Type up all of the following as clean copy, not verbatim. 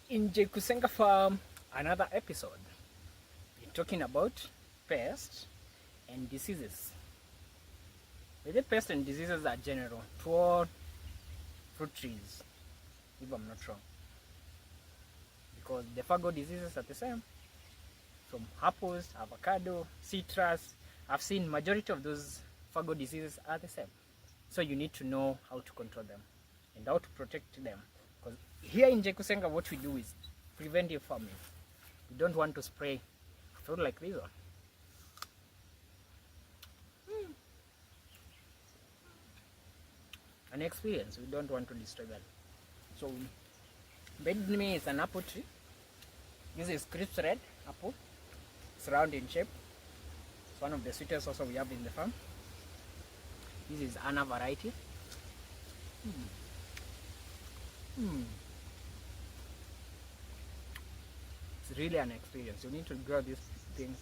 In Jekusenga Farm, another episode. We're talking about pests and diseases. The pests and diseases are general to all fruit trees, if I'm not wrong. Because the fungal diseases are the same. From apples, avocado, citrus, I've seen majority of those fungal diseases are the same. So you need to know how to control them and how to protect them. Because here in Jekusenga, what we do is preventive farming. We don't want to spray fruit like this one. An experience. We don't want to destroy that. So, behind me is an apple tree. This is crisp red apple. It's round in shape. It's one of the sweetest also we have in the farm. This is Anna variety. It's really an experience. You need to grow these things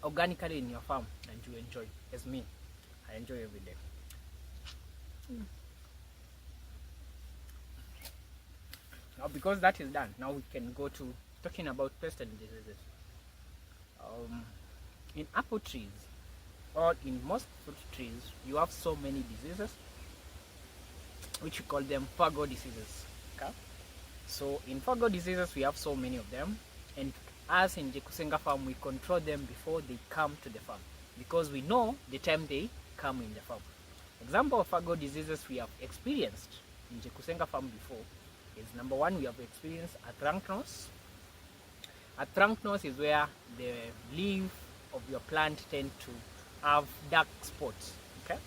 organically in your farm and you enjoy. As me, I enjoy every day. Now, because that is done, now we can go to talking about pests and diseases. In apple trees or in most fruit trees, you have so many diseases, which we call them fungal diseases. Okay? So in fungal diseases, we have so many of them, and us in Jekusenga Farm, we control them before they come to the farm, because we know the time they come in the farm. Example of fungal diseases we have experienced in Jekusenga Farm before is, number one, we have experienced anthracnose. Anthracnose is where the leaf of your plant tend to have dark spots, okay?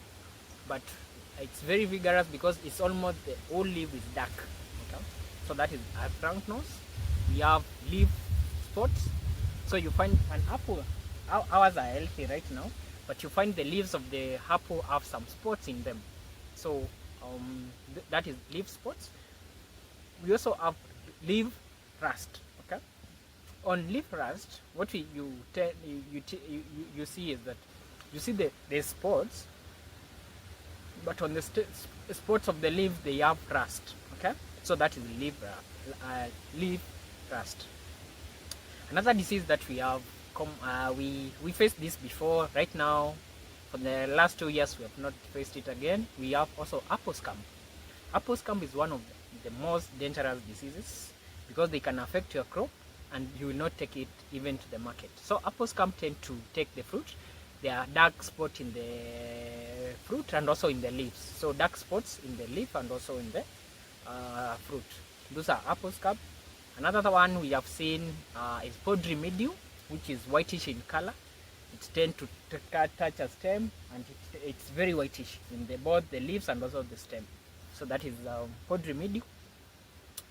But it's very vigorous because it's almost the whole leaf is dark, okay? So that is anthracnose. We have leaf spots. So you find an apple, ours are healthy right now, but you find the leaves of the apple have some spots in them. So that is leaf spots. We also have leaf rust. Okay, on leaf rust, what you see is that you see the spots, but on the spots of the leaf they have rust. Okay, so that is leaf rust. Another disease that we have, we faced this before. Right now, for the last 2 years, we have not faced it again. We have also apple scum. Apple scum is one of the most dangerous diseases because they can affect your crop and you will not take it even to the market. So apple scum tend to take the fruit. There are dark spots in the fruit and also in the leaves. So dark spots in the leaf and also in the fruit. Those are apple scum. Another one we have seen is powdery mildew, which is whitish in color. It tends to touch a stem and it's very whitish in both the leaves and also the stem. So that is powdery mildew,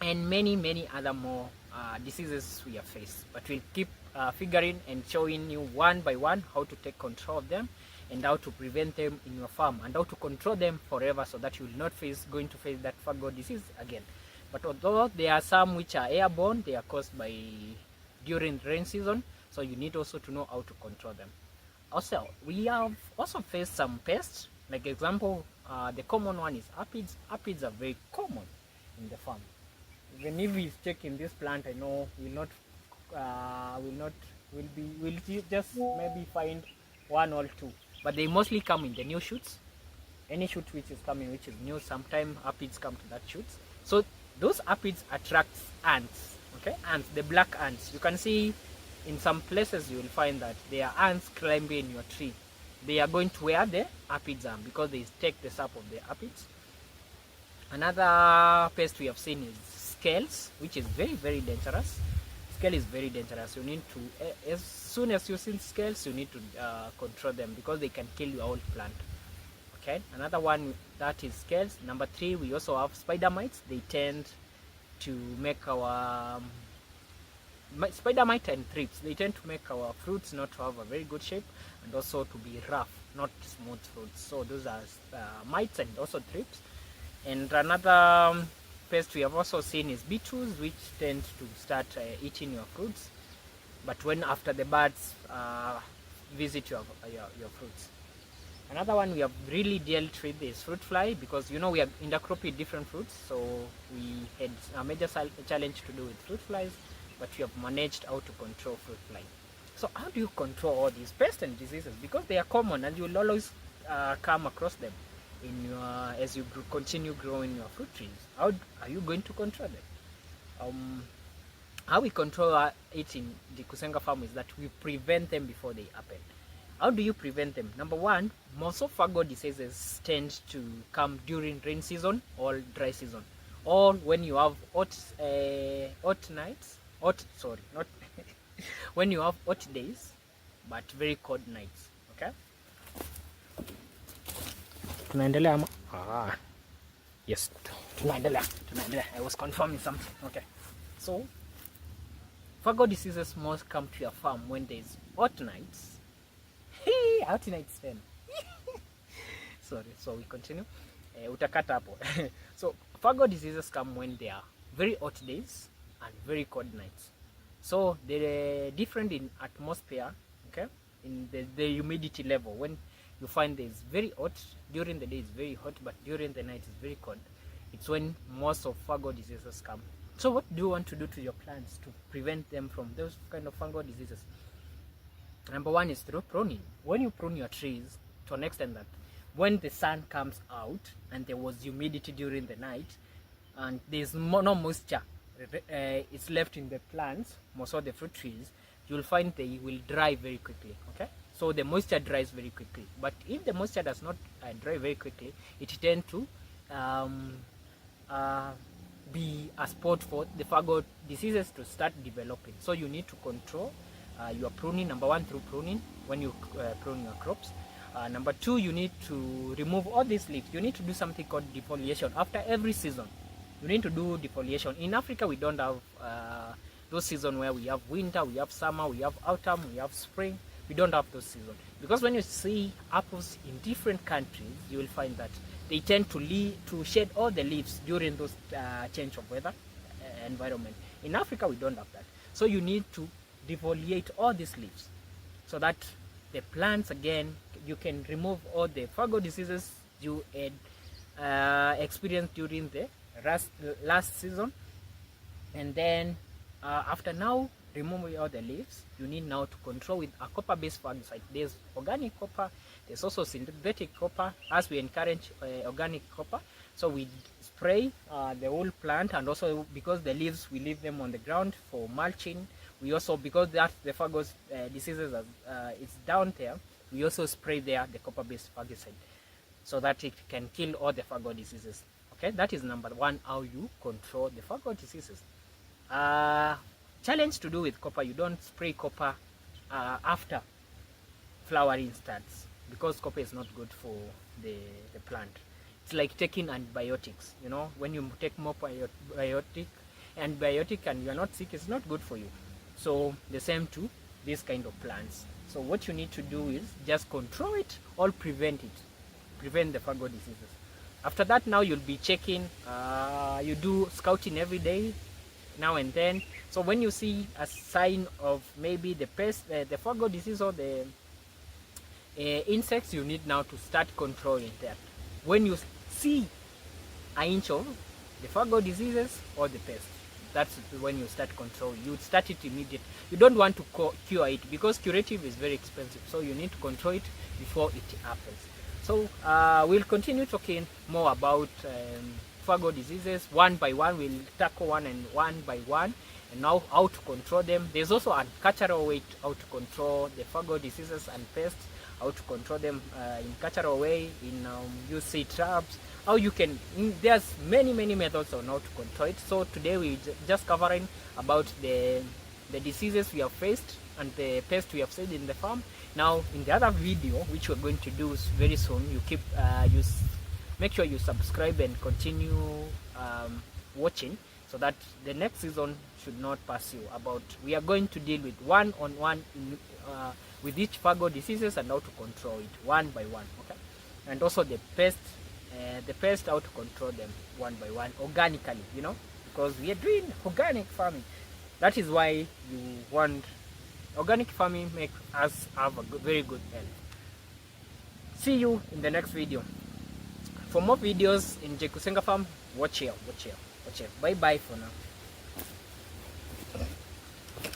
and many other more diseases we have faced. But we'll keep figuring and showing you one by one how to take control of them and how to prevent them in your farm and how to control them forever, so that you will not going to face that fungal disease again. But although there are some which are airborne, they are caused during rain season, so you need also to know how to control them. Also, we have also faced some pests. Like example, the common one is aphids. Aphids are very common in the farm. Even if we check in this plant, I know we'll just maybe find one or two, but they mostly come in the new shoots. Any shoot which is coming, which is new, sometimes aphids come to that shoot. So those aphids attract ants. Okay, ants, the black ants. You can see in some places you will find that there are ants climbing in your tree. They are going to where the aphids are because they take the sap of the aphids. Another pest we have seen is scales, which is very dangerous. Scale is very dangerous. You need to, as soon as you see scales, you need to control them because they can kill your whole plant. Okay, another one that is scales. Number 3, we also have spider mites. They tend to make our spider mite and thrips. They tend to make our fruits not to have a very good shape and also to be rough, not smooth fruits. So those are mites and also thrips. And another pest we have also seen is beetles, which tend to start eating your fruits, but when after the birds visit your fruits. Another one we have really dealt with is fruit fly, because you know we are intercropping different fruits, so we had a major challenge to do with fruit flies, but we have managed how to control fruit fly. So how do you control all these pests and diseases? Because they are common and you will always come across them in your, as you continue growing your fruit trees. How are you going to control them? How we control it in the Kusenga farm is that we prevent them before they happen. How do you prevent them? Number one, most of fungal diseases tend to come during rain season or dry season, or when you have hot nights, not when you have hot days but very cold nights. Okay, tunaendelea ama? Yes, tunaendelea. I was confirming something. Okay, so fungal diseases most come to your farm when there's hot nights. Hot nights then. Sorry, so we continue. Utakata hapo. So fungal diseases come when there are very hot days and very cold nights. So they're different in atmosphere, okay, in the humidity level. When you find there's very hot, during the day it's very hot, but during the night it's very cold, it's when most of fungal diseases come. So what do you want to do to your plants to prevent them from those kind of fungal diseases? Number one is through pruning. When you prune your trees to an extent that when the sun comes out and there was humidity during the night and there's no moisture it's left in the plants, most of the fruit trees, you'll find they will dry very quickly. Okay, so the moisture dries very quickly. But if the moisture does not dry very quickly, it tends to be a spot for the fungal diseases to start developing. So you need to control your pruning. Number one, through pruning when you prune your crops. Number two, you need to remove all these leaves. You need to do something called defoliation after every season. You need to do defoliation. In Africa, we don't have those seasons where we have winter, we have summer, we have autumn, we have spring. We don't have those seasons, because when you see apples in different countries, you will find that they tend to shed all the leaves during those change of weather environment. In Africa, we don't have that. So you need to defoliate all these leaves so that the plants, again, you can remove all the fungal diseases you had experienced during the last season. And then after now removing all the leaves, you need now to control with a copper based fungicide. There's organic copper, there's also synthetic copper, as we encourage organic copper. So we spray the whole plant, and also because the leaves, we leave them on the ground for mulching. We also, because that the fungus diseases is down there, we also spray there the copper based fungicide so that it can kill all the fungal diseases. Okay, that is number one, how you control the fungal diseases. Challenge to do with copper: you don't spray copper after flowering starts, because copper is not good for the plant. It's like taking antibiotics. You know, when you take more antibiotic and you are not sick, it's not good for you. So the same to this kind of plants. So what you need to do is just control it or prevent it, prevent the fungal diseases. After that, now you'll be checking, you do scouting every day, now and then. So when you see a sign of maybe the pest, the fungal disease or the insects, you need now to start controlling that. When you see an inch of the fungal diseases or the pest, that's when you start control. You start it immediately. You don't want to cure it, because curative is very expensive. So you need to control it before it happens. So we'll continue talking more about fungal diseases one by one. We'll tackle one by one, and now how to control them. There's also a cultural way how to control the fungal diseases and pests. How to control them in cultural way, in you see traps, how you can, there's many methods on how to control it. So today we're just covering about the diseases we have faced and the pests we have seen in the farm. Now in the other video, which we're going to do very soon, you keep make sure you subscribe and continue watching, so that the next season should not pass you. About, we are going to deal with one-on-one with each fungal diseases and how to control it one by one. Okay, and also the pest, how to control them one by one organically. You know, because we are doing organic farming. That is why you want organic farming, make us have a very good health. See you in the next video. For more videos in Jekusenga Farm, watch here. Bye bye for now.